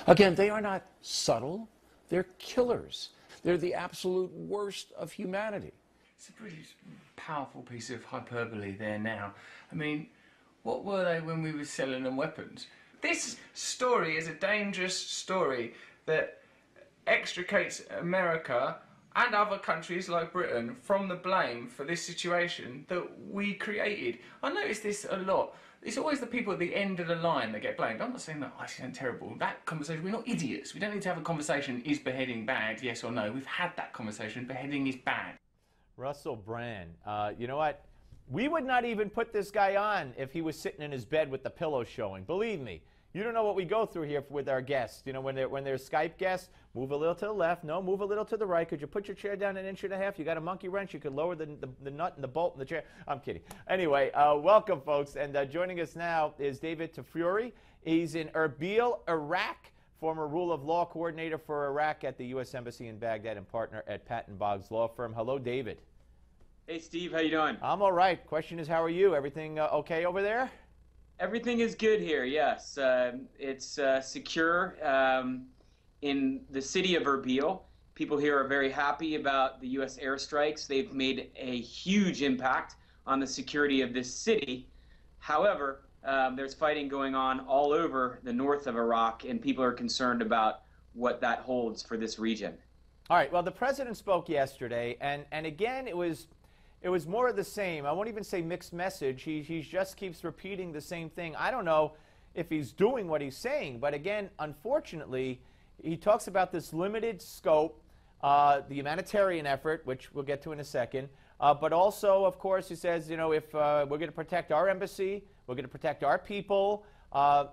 Again, they are not subtle, they're killers. They're the absolute worst of humanity. It's a pretty powerful piece of hyperbole there now. I mean, what were they when we were selling them weapons? This story is a dangerous story that extricates America and other countries like Britain from the blame for this situation that we created. I notice this a lot. It's always the people at the end of the line that get blamed. I'm not saying that ISIS isn't terrible. That conversation, we're not idiots. We don't need to have a conversation, is beheading bad, yes or no? We've had that conversation, beheading is bad. Russell Brand, you know what? We would not even put this guy on if he was sitting in his bed with the pillow showing. Believe me. You don't know what we go through here with our guests. You know, when they're Skype guests, move a little to the left. No, move a little to the right. Could you put your chair down 1.5 inches? You got a monkey wrench. You could lower the nut and the bolt in the chair. I'm kidding. Anyway, welcome, folks. And joining us now is David Tafuri. He's in Erbil, Iraq, former rule of law coordinator for Iraq at the U.S. Embassy in Baghdad and partner at Patton Boggs law firm. Hello, David. Hey, Steve. How you doing? I'm all right. Question is, how are you? Everything okay over there? Everything is good here, yes. It's secure in the city of Erbil. People here are very happy about the U.S. airstrikes. They've made a huge impact on the security of this city. However, there's fighting going on all over the north of Iraq, and people are concerned about what that holds for this region. All right, well, the president spoke yesterday, and again, it was more of the same. I won't even say mixed message. He just keeps repeating the same thing. I don't know if he's doing what he's saying, but again, unfortunately, he talks about this limited scope, the humanitarian effort, which we'll get to in a second, but also, of course, he says, you know, if we're going to protect our embassy, we're going to protect our people,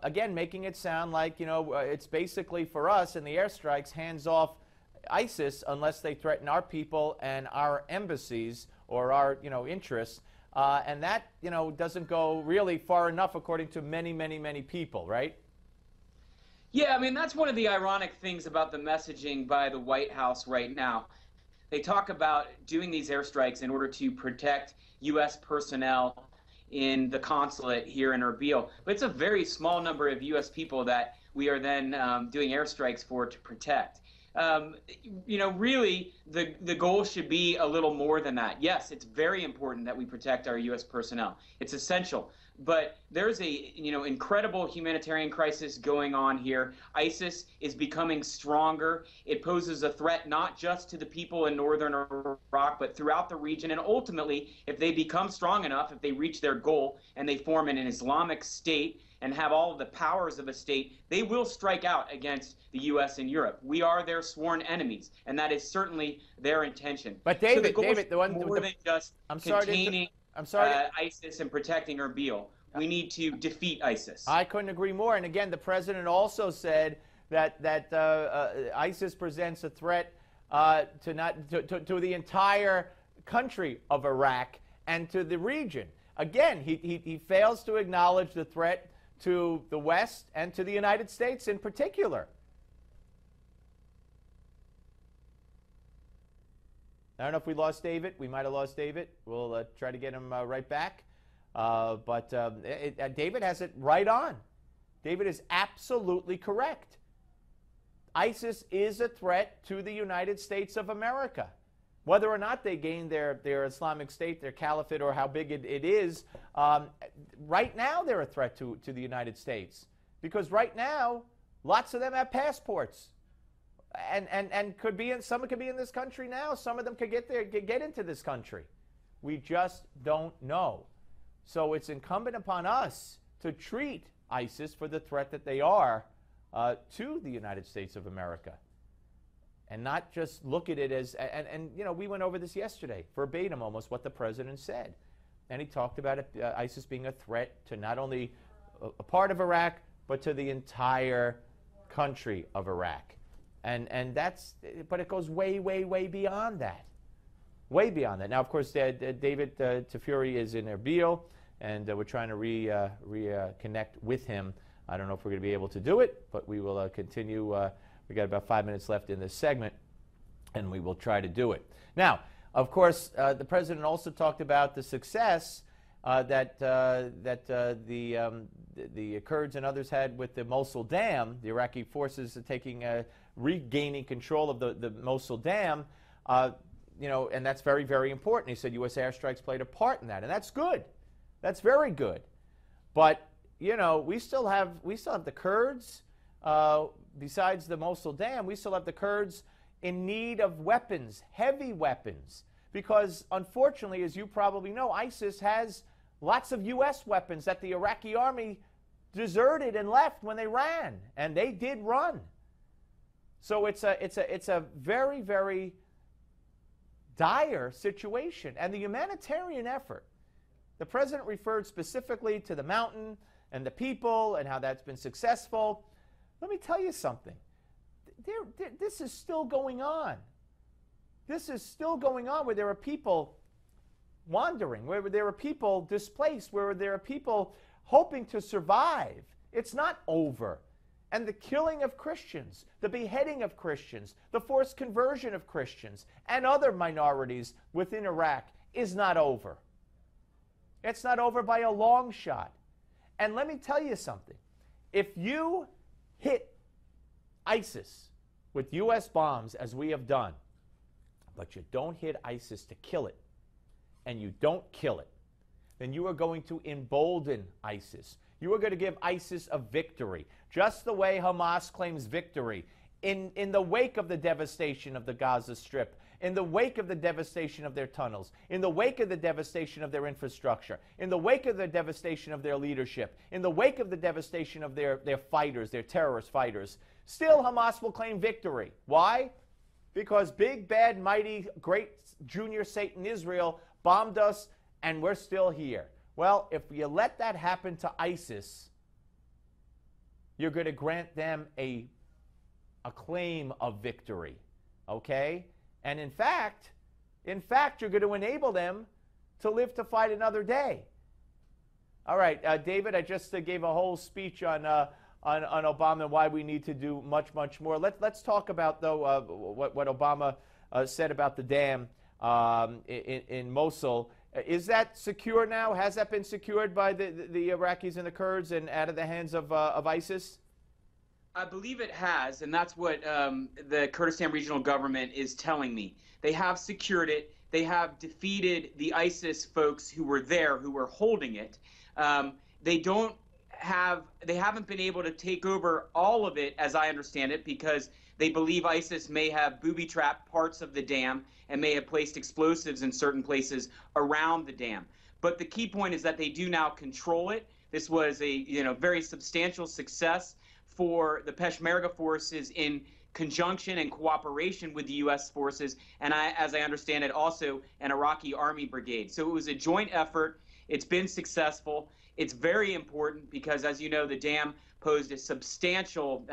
again, making it sound like, you know, it's basically for us in the airstrikes, hands off ISIS unless they threaten our people and our embassies or our, you know, interests, and that, you know, doesn't go really far enough according to many, many, many people, right? Yeah, I mean, that's one of the ironic things about the messaging by the White House right now. They talk about doing these airstrikes in order to protect U.S. personnel in the consulate here in Erbil, but it's a very small number of U.S. people that we are then doing airstrikes for to protect. You know, really, the goal should be a little more than that. Yes, it's very important that we protect our U.S. personnel. It's essential. But there's a, you know, incredible humanitarian crisis going on here. ISIS is becoming stronger. It poses a threat not just to the people in northern Iraq, but throughout the region. And ultimately, if they become strong enough, if they reach their goal and they form an Islamic state and have all of the powers of a state, they will strike out against the U.S. and Europe. We are their sworn enemies, and that is certainly their intention. But David, so the goal David, is the one more than just containing ISIS and protecting Erbil. We need to defeat ISIS. I couldn't agree more. And again, the president also said that ISIS presents a threat to the entire country of Iraq and to the region. Again, he fails to acknowledge the threat to the West and to the United States in particular. I don't know if we lost David. We might have lost David. We'll try to get him right back. But David has it right on. David is absolutely correct. ISIS is a threat to the United States of America. Whether or not they gain their Islamic State, their caliphate, or how big it is, right now they're a threat to the United States. Because right now, lots of them have passports. And could be some could be in this country now. Some of them could get into this country. We just don't know. So it's incumbent upon us to treat ISIS for the threat that they are to the United States of America, and not just look at it as, and you know, we went over this yesterday, verbatim almost what the president said. And he talked about it, ISIS being a threat to not only a part of Iraq, but to the entire country of Iraq. And that's, but it goes way, way, way beyond that. Way beyond that. Now, of course, David Tafuri is in Erbil, and we're trying to reconnect with him. I don't know if we're going to be able to do it, but we will continue. We got about 5 minutes left in this segment, and we will try to do it. Now, of course, the president also talked about the success the Kurds and others had with the Mosul Dam. The Iraqi forces are regaining control of the Mosul Dam. And that's very, very important. He said U.S. airstrikes played a part in that, and that's good. That's very good. But we still have the Kurds. Besides the Mosul Dam, we still have the Kurds in need of weapons, heavy weapons, because unfortunately, as you probably know, ISIS has lots of U.S. weapons that the Iraqi army deserted and left when they ran, and they did run. So it's a very, very dire situation. And the humanitarian effort, the president referred specifically to the mountain and the people and how that's been successful. Let me tell you something. This is still going on. This is still going on where there are people wandering, where there are people displaced, where there are people hoping to survive. It's not over. And the killing of Christians, the beheading of Christians, the forced conversion of Christians, and other minorities within Iraq is not over. It's not over by a long shot. And let me tell you something. If you hit ISIS with U.S. bombs, as we have done, but you don't hit ISIS to kill it, and you don't kill it, then you are going to embolden ISIS. You are going to give ISIS a victory, just the way Hamas claims victory in the wake of the devastation of the Gaza Strip, in the wake of the devastation of their tunnels, in the wake of the devastation of their infrastructure, in the wake of the devastation of their leadership, in the wake of the devastation of their fighters, their terrorist fighters. Still, Hamas will claim victory. Why? Because big, bad, mighty, great junior Satan Israel bombed us, and we're still here. Well, if you let that happen to ISIS, you're going to grant them a claim of victory, okay? And in fact, you're going to enable them to live to fight another day. All right, David, I just gave a whole speech on Obama and why we need to do much, much more. Let's talk about, though, what Obama said about the dam in Mosul. Is that secure now? Has that been secured by the Iraqis and the Kurds and out of the hands of ISIS? I believe it has, and that's what the Kurdistan Regional Government is telling me. They have secured it. They have defeated the ISIS folks who were there, who were holding it. They haven't been able to take over all of it, as I understand it, because they believe ISIS may have booby-trapped parts of the dam and may have placed explosives in certain places around the dam. But the key point is that they do now control it. This was a very substantial success for the Peshmerga forces in conjunction and cooperation with the U.S. forces, and as I understand it, also an Iraqi army brigade. So it was a joint effort. It's been successful. It's very important because, as you know, the dam posed a substantial,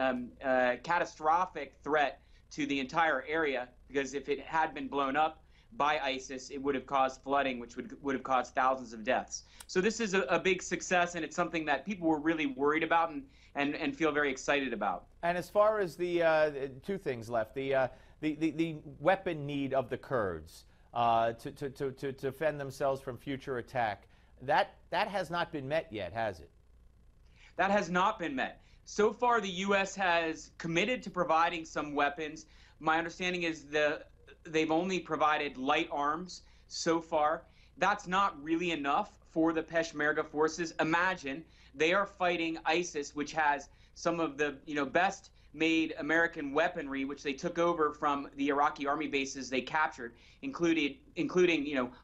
catastrophic threat to the entire area, because if it had been blown up by ISIS, it would have caused flooding, which would have caused thousands of deaths. So this is a big success, and it's something that people were really worried about and feel very excited about. And as far as the two things left, the weapon need of the Kurds to defend themselves from future attack, that has not been met yet, has it? That has not been met. So far, the U.S. has committed to providing some weapons. My understanding is they've only provided light arms so far. That's not really enough for the Peshmerga forces. Imagine they are fighting ISIS, which has some of the best made American weaponry, which they took over from the Iraqi army bases they captured, including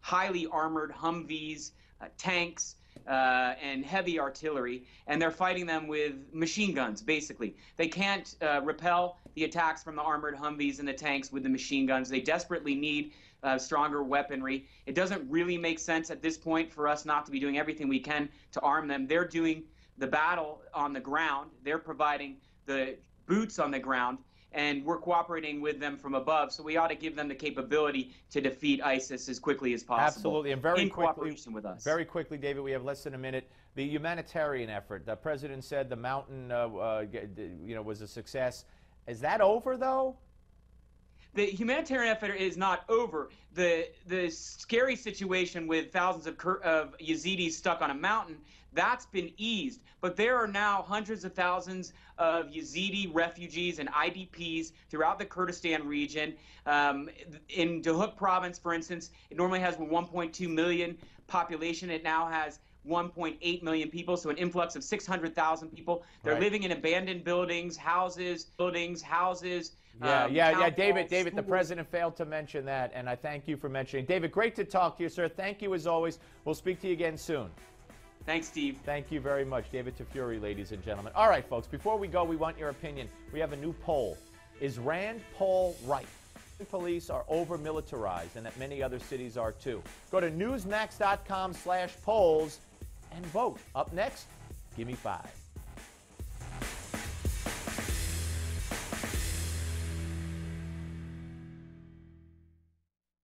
highly armored Humvees, tanks, and heavy artillery, and they're fighting them with machine guns, basically. They can't repel the attacks from the armored Humvees and the tanks with the machine guns. They desperately need stronger weaponry. It doesn't really make sense at this point for us not to be doing everything we can to arm them. They're doing the battle on the ground. They're providing the boots on the ground, and we're cooperating with them from above. So we ought to give them the capability to defeat ISIS as quickly as possible. Absolutely, and very in quickly, cooperation with us. Very quickly, David, we have less than a minute. The humanitarian effort. The president said the mountain, was a success. Is that over, though? the humanitarian effort is not over. The scary situation with thousands of Yazidis stuck on a mountain, that's been eased. But there are now hundreds of thousands of Yazidi refugees and IDPs throughout the Kurdistan region. In Duhok province, for instance, it normally has 1.2 million population. It now has 1.8 million people, so an influx of 600,000 people. They're living in abandoned buildings, houses. David, schools. the president failed to mention that, and I thank you for mentioning. David, great to talk to you, sir. Thank you as always. We'll speak to you again soon. Thanks, Steve. Thank you very much, David Tafuri, ladies and gentlemen. All right, folks, before we go, we want your opinion. We have a new poll. Is Rand Paul right? Police are over-militarized, and that many other cities are too. Go to newsmax.com/polls and vote. Up next, give me 5.